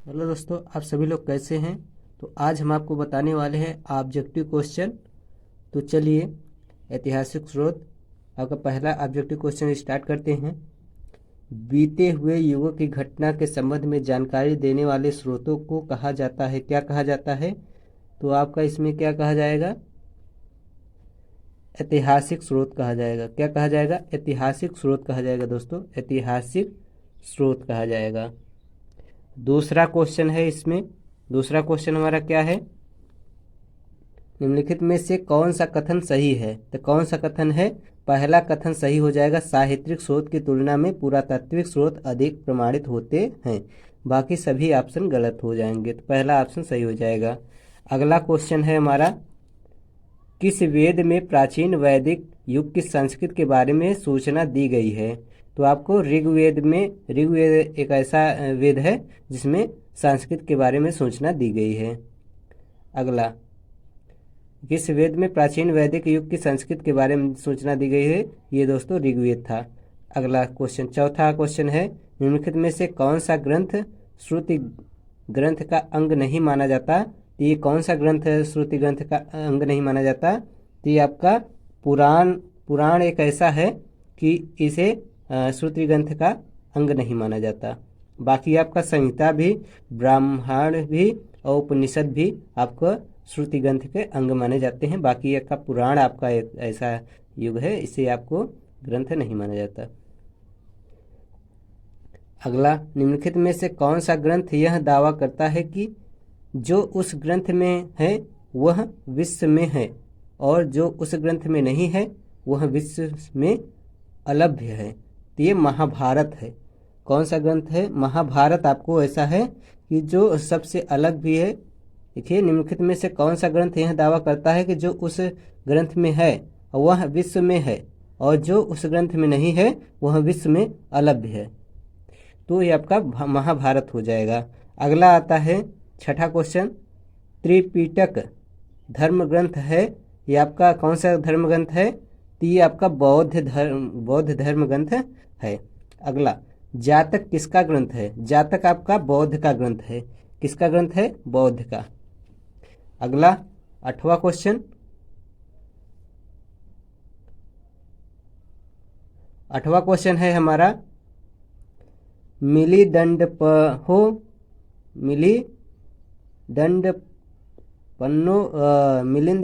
Hello दोस्तों, आप सभी लोग कैसे हैं। तो आज हम आपको बताने वाले हैं ऑब्जेक्टिव क्वेश्चन। तो चलिए ऐतिहासिक स्रोत आपका पहला ऑब्जेक्टिव क्वेश्चन स्टार्ट करते हैं। बीते हुए युगों की घटना के संबंध में जानकारी देने वाले स्रोतों को कहा जाता है, क्या कहा जाता है। तो आपका इसमें क्या कहा जाएगा, ऐतिहासिक स्रोत कहा जाएगा। क्या कहा जाएगा, ऐतिहासिक स्रोत कहा जाएगा दोस्तों, ऐतिहासिक स्रोत कहा जाएगा। दूसरा क्वेश्चन है इसमें, दूसरा क्वेश्चन हमारा क्या है, निम्नलिखित में से कौन सा कथन सही है। तो कौन सा कथन है, पहला कथन सही हो जाएगा, साहित्यिक स्रोत की तुलना में पुरातात्विक स्रोत अधिक प्रमाणित होते हैं। बाकी सभी ऑप्शन गलत हो जाएंगे, तो पहला ऑप्शन सही हो जाएगा। अगला क्वेश्चन है हमारा, किस वेद में प्राचीन वैदिक युग की संस्कृत के बारे में सूचना दी गई है। तो आपको ऋग्वेद में, ऋग्वेद एक ऐसा वेद है जिसमें संस्कृत के बारे में सूचना दी गई है। अगला, किस वेद में प्राचीन वैदिक युग की संस्कृत के बारे में सूचना दी गई है, ये दोस्तों ऋग्वेद था। अगला क्वेश्चन, चौथा क्वेश्चन है, निम्नलिखित में से कौन सा ग्रंथ श्रुति ग्रंथ का अंग नहीं माना जाता। तो ये कौन सा ग्रंथ है श्रुति ग्रंथ का अंग नहीं माना जाता। तो ये आपका पुराण पुराण एक ऐसा है कि इसे श्रुति ग्रंथ का अंग नहीं माना जाता। बाकी आपका संहिता भी, ब्राह्मण भी और उपनिषद भी आपको श्रुति ग्रंथ के अंग माने जाते हैं। बाकी आपका पुराण आपका एक ऐसा युग है, इसे आपको ग्रंथ नहीं माना जाता। अगला, निम्नलिखित में से कौन सा ग्रंथ यह दावा करता है कि जो उस ग्रंथ में है वह विश्व में है और जो उस ग्रंथ में नहीं है वह विश्व में अलभ्य है। तो ये महाभारत है। कौन सा ग्रंथ है, महाभारत आपको ऐसा है कि जो सबसे अलग भी है। देखिए, निम्नलिखित में से कौन सा ग्रंथ यह दावा करता है कि जो उस ग्रंथ में है वह विश्व में है और जो उस ग्रंथ में नहीं है वह विश्व में अलभ्य है। तो ये आपका महाभारत हो जाएगा। अगला आता है छठा क्वेश्चन, त्रिपिटक धर्म ग्रंथ है, ये आपका कौन सा धर्म ग्रंथ है। तो ये आपका बौद्ध धर्म ग्रंथ है। अगला, जातक किसका ग्रंथ है। जातक आपका बौद्ध का ग्रंथ है। किसका ग्रंथ है, बौद्ध का। अगला आठवां क्वेश्चन, आठवां क्वेश्चन है हमारा, मिलिंद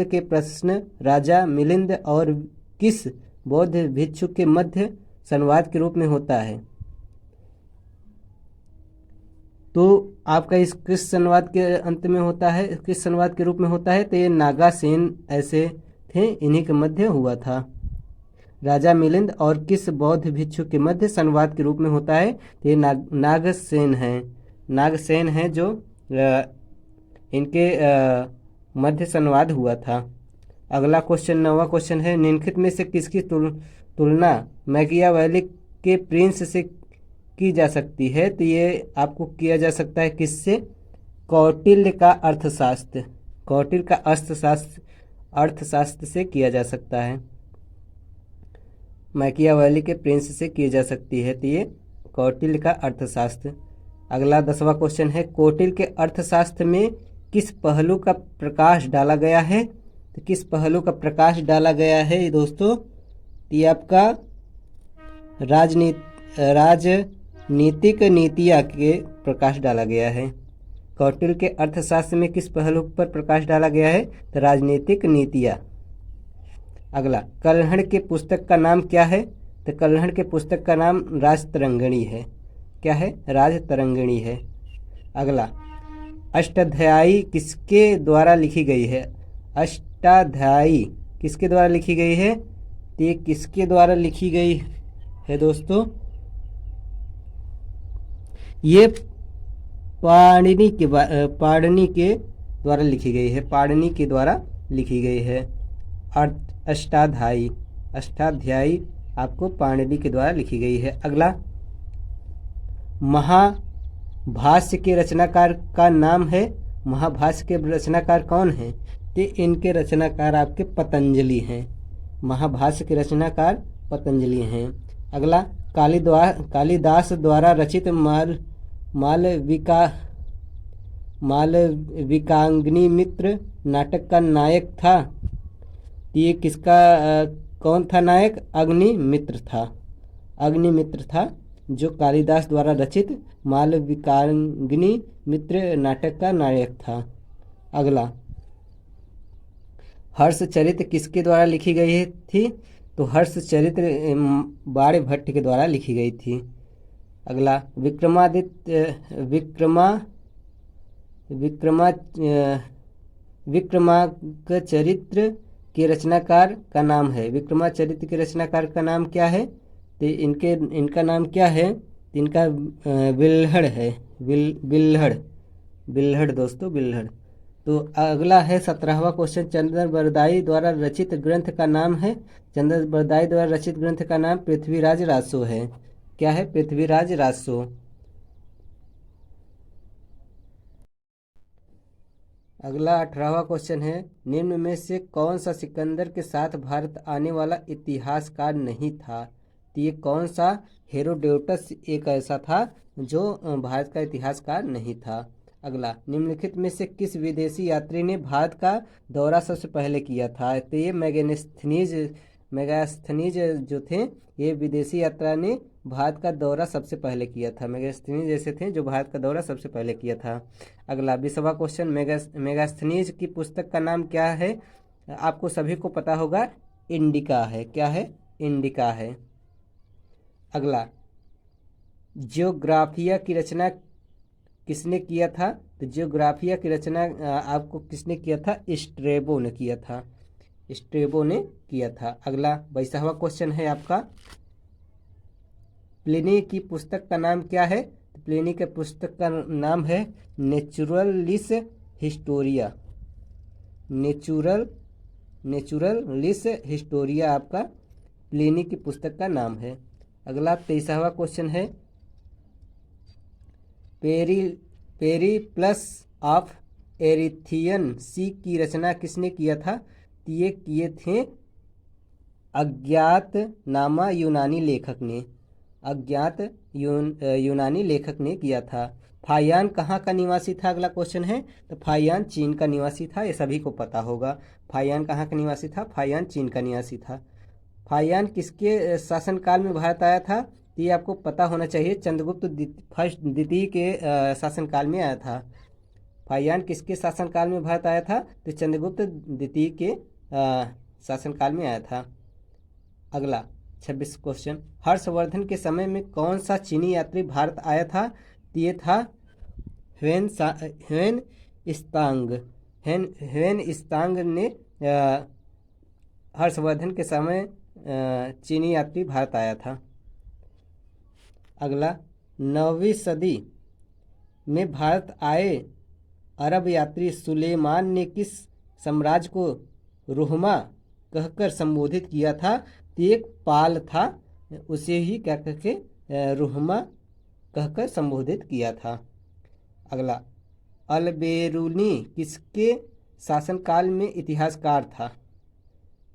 के प्रश्न राजा मिलिंद और किस बौद्ध भिक्षु के मध्य संवाद के रूप में होता है। तो आपका इस किस संवाद के अंत में होता है, किस संवाद के रूप में होता है। तो ये नागासेन ऐसे थे, इन्हीं के मध्य हुआ था। राजा मिलिंद और किस बौद्ध भिक्षु के मध्य संवाद के रूप में होता है। तो ये नागसेन है, नागसेन है जो इनके मध्य संवाद हुआ था। अगला क्वेश्चन, नौवां क्वेश्चन है, निम्नलिखित में से किसकी तुलना मैकियावेली के प्रिंस से की जा सकती है। तो ये आपको किया जा सकता है किससे, कौटिल्य का अर्थशास्त्र, कौटिल्य का अर्थशास्त्र से किया जा सकता है, मैकियावेली के प्रिंस से की जा सकती है। तो ये कौटिल्य का अर्थशास्त्र। अगला 10वां क्वेश्चन है, कौटिल्य के अर्थशास्त्र में किस पहलू का प्रकाश डाला गया है। तो किस पहलू का प्रकाश डाला गया है दोस्तों, ये आपका राजनीतिक नीतियाँ के प्रकाश डाला गया है। कौटिल्य के अर्थशास्त्र में किस पहलू पर प्रकाश डाला गया है, तो राजनीतिक नीतियाँ। अगला, कल्हड़ के पुस्तक का नाम क्या है। तो कल्हड़ के पुस्तक का नाम राजतरंगिणी है। क्या है, राजतरंगिणी है। अगला, अष्टाध्यायी किसके द्वारा लिखी गई है। अष्टाध्यायी किसके द्वारा लिखी गई है। तो ये किसके द्वारा लिखी गई है दोस्तों, ये पाणिनि के द्वारा लिखी गई है, पाणिनि के द्वारा लिखी गई है। अष्टाध्यायी आपको पाणिनि के द्वारा लिखी गई है। अगला, महाभाष्य के रचनाकार का नाम है। महाभाष्य के रचनाकार कौन है, तो इनके रचनाकार आपके पतंजलि हैं। महाभाष्य के रचनाकार पतंजलि हैं। अगला, कालिदास द्वारा रचित मालविका मालविकाग्नि मित्र नाटक का नायक था। तो ये किसका कौन था नायक? अग्निमित्र था। अग्निमित्र था जो कालिदास द्वारा रचित मालविकाग्नि मित्र नाटक का नायक था। अगला, हर्षचरित्र किसके द्वारा लिखी गई थी? तो हर्षचरित्र बाणभट्ट के द्वारा लिखी गई थी। अगला, विक्रमाचरित्र के रचनाकार का नाम है। विक्रमाचरित्र के रचनाकार का नाम क्या है? तो इनका नाम क्या है? तो इनका बिल्हड़ है। बिल्हड़ दोस्तों, बिल्हड़। तो अगला है 17वां क्वेश्चन, चंद्र बरदाई द्वारा रचित ग्रंथ का नाम है। चंद्र बरदाई द्वारा रचित ग्रंथ का नाम पृथ्वीराज रासो है। क्या है? पृथ्वीराज रासो। अगला 18वां क्वेश्चन है, निम्न में से कौन सा सिकंदर के साथ भारत आने वाला इतिहासकार नहीं था? तो ये कौन सा? हेरोडोटस एक ऐसा था जो भारत का इतिहासकार नहीं था। अगला, निम्नलिखित में से किस विदेशी यात्री ने भारत का दौरा सबसे पहले किया था? तो ये मेगास्थनीज जो थे, ये विदेशी यात्रा ने भारत का दौरा सबसे पहले किया था। मेगास्थनीज जैसे थे जो भारत का दौरा सबसे पहले किया था। अगला 20वां क्वेश्चन, मेगास्थनीज की पुस्तक का नाम क्या है? आपको सभी को पता होगा, इंडिका है। क्या है? इंडिका है। अगला, जियोग्राफिया की रचना किसने किया था? तो जियोग्राफिया की रचना आपको किसने किया था? स्ट्रेबो ने किया था। स्ट्रेबो ने किया था। अगला 22वां क्वेश्चन है आपका, प्लिनी की पुस्तक का नाम क्या है? तो प्लिनी के पुस्तक का नाम है नेचुरलिस हिस्टोरिया। नेचुरलिस हिस्टोरिया आपका प्लिनी की पुस्तक का नाम है। अगला 23वां क्वेश्चन है, पेरिप्लस ऑफ एरिथियन सी की रचना किसने किया था? तो ये किए थे अज्ञातनामा यूनानी लेखक ने। यूनानी लेखक ने किया था। फाहियान कहाँ का निवासी था? अगला क्वेश्चन है। तो फाहियान चीन का निवासी था, ये सभी को पता होगा। फाहियान कहाँ का निवासी था? फाहियान चीन का निवासी था। फाहियान किसके शासनकाल में भारत आया था? तो ये आपको पता होना चाहिए, चंद्रगुप्त द्वितीय के शासनकाल में आया था। फाहियान किसके शासनकाल में भारत आया था? तो चंद्रगुप्त द्वितीय के शासनकाल में आया था। अगला 26 क्वेश्चन, हर्षवर्धन के समय में कौन सा चीनी यात्री भारत आया था? तो ये था ह्वेन इस्तांग ने हर्षवर्धन के समय चीनी यात्री भारत आया था। अगला, 9वीं सदी में भारत आए अरब यात्री सुलेमान ने किस साम्राज्य को रुहमा कहकर संबोधित किया था? तो एक पाल था, उसे ही क्या करके रुहमा कहकर संबोधित किया था। अगला, अलबेरूनी किसके शासनकाल में इतिहासकार था?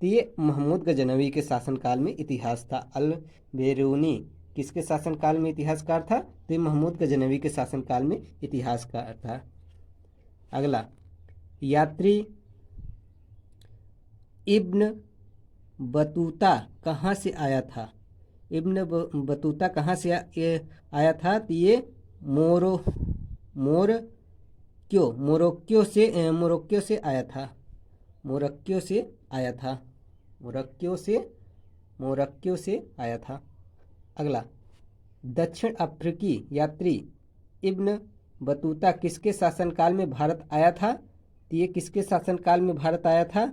तो ये महमूद गजनवी के शासनकाल में इतिहास था। अलबेरूनी किसके शासनकाल में इतिहासकार था? तो ये महमूद गजनवी के शासनकाल में इतिहासकार था। अगला, यात्री इब्न बतूता कहाँ से आया था? इब्न बतूता कहाँ से आया था? तो ये मोरक्को से आया था। मोरक्को से आया था। अगला, दक्षिण अफ्रीकी यात्री इब्न बतूता किसके शासनकाल में भारत आया था? तो ये किसके शासनकाल में भारत आया था?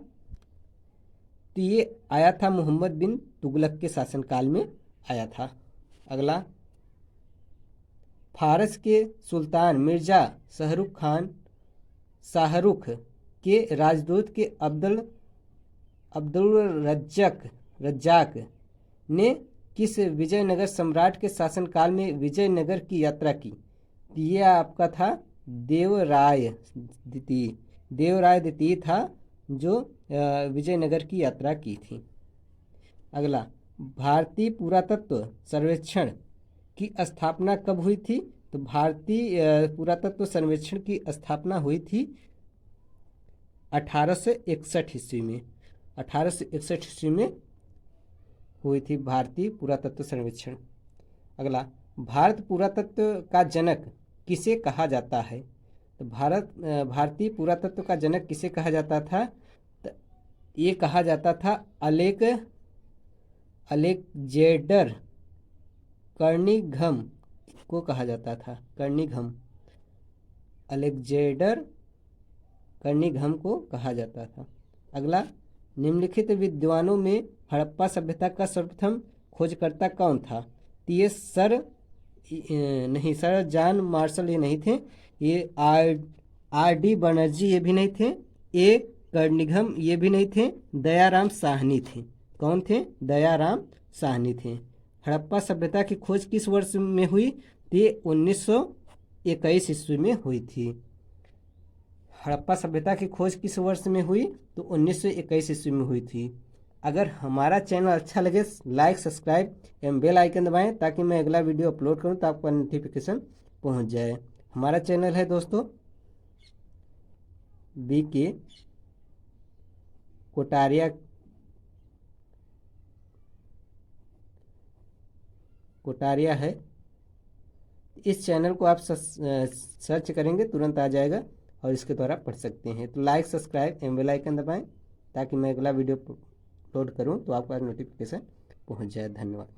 तो ये आया था मोहम्मद बिन तुगलक के शासनकाल में आया था। अगला, फारस के सुल्तान मिर्जा शाहरुख के राजदूत के अब्दुल रज्जाक ने किस विजयनगर सम्राट के शासनकाल में विजयनगर की यात्रा की? ये आपका था देवराय द्वितीय था जो विजयनगर की यात्रा की थी। अगला, भारतीय पुरातत्व सर्वेक्षण की स्थापना कब हुई थी? तो तो भारतीय पुरातत्व सर्वेक्षण की स्थापना हुई थी 1861 ईस्वी में। 1861 ईस्वी में हुई थी भारतीय पुरातत्व सर्वेक्षण। अगला, भारत पुरातत्व का जनक किसे कहा जाता है? तो भारतीय पुरातत्व का जनक किसे कहा जाता था? तो ये कहा जाता था अलेक्जेंडर कर्निघम को कहा जाता था। कर्निघम, अलेक्जेंडर कर्निघम को कहा जाता था। अगला, निम्नलिखित विद्वानों में हड़प्पा सभ्यता का सर्वप्रथम खोजकर्ता कौन था? तो ये सर जॉन मार्शल ये नहीं थे, ये आर डी बनर्जी ये भी नहीं थे, ए कर्निघम ये भी नहीं थे, दयाराम साहनी थे। कौन थे? दयाराम साहनी थे। हड़प्पा सभ्यता की खोज किस वर्ष में हुई? ये 1921 ईस्वी में हुई थी। हड़प्पा सभ्यता की खोज किस वर्ष में हुई? तो 1921 ईस्वी में हुई थी। अगर हमारा चैनल अच्छा लगे, लाइक, सब्सक्राइब एवं बेल आइकन दबाएं ताकि मैं अगला वीडियो अपलोड करूं तो आपको नोटिफिकेशन पहुंच जाए। हमारा चैनल है दोस्तों BK कोटारिया है। इस चैनल को आप सर्च करेंगे तुरंत आ जाएगा और इसके द्वारा पढ़ सकते हैं। तो लाइक, सब्सक्राइब एवं बेल आइकन दबाएं ताकि मैं अगला वीडियो अपलोड करूं तो आपको नोटिफिकेशन पहुंच जाए। धन्यवाद।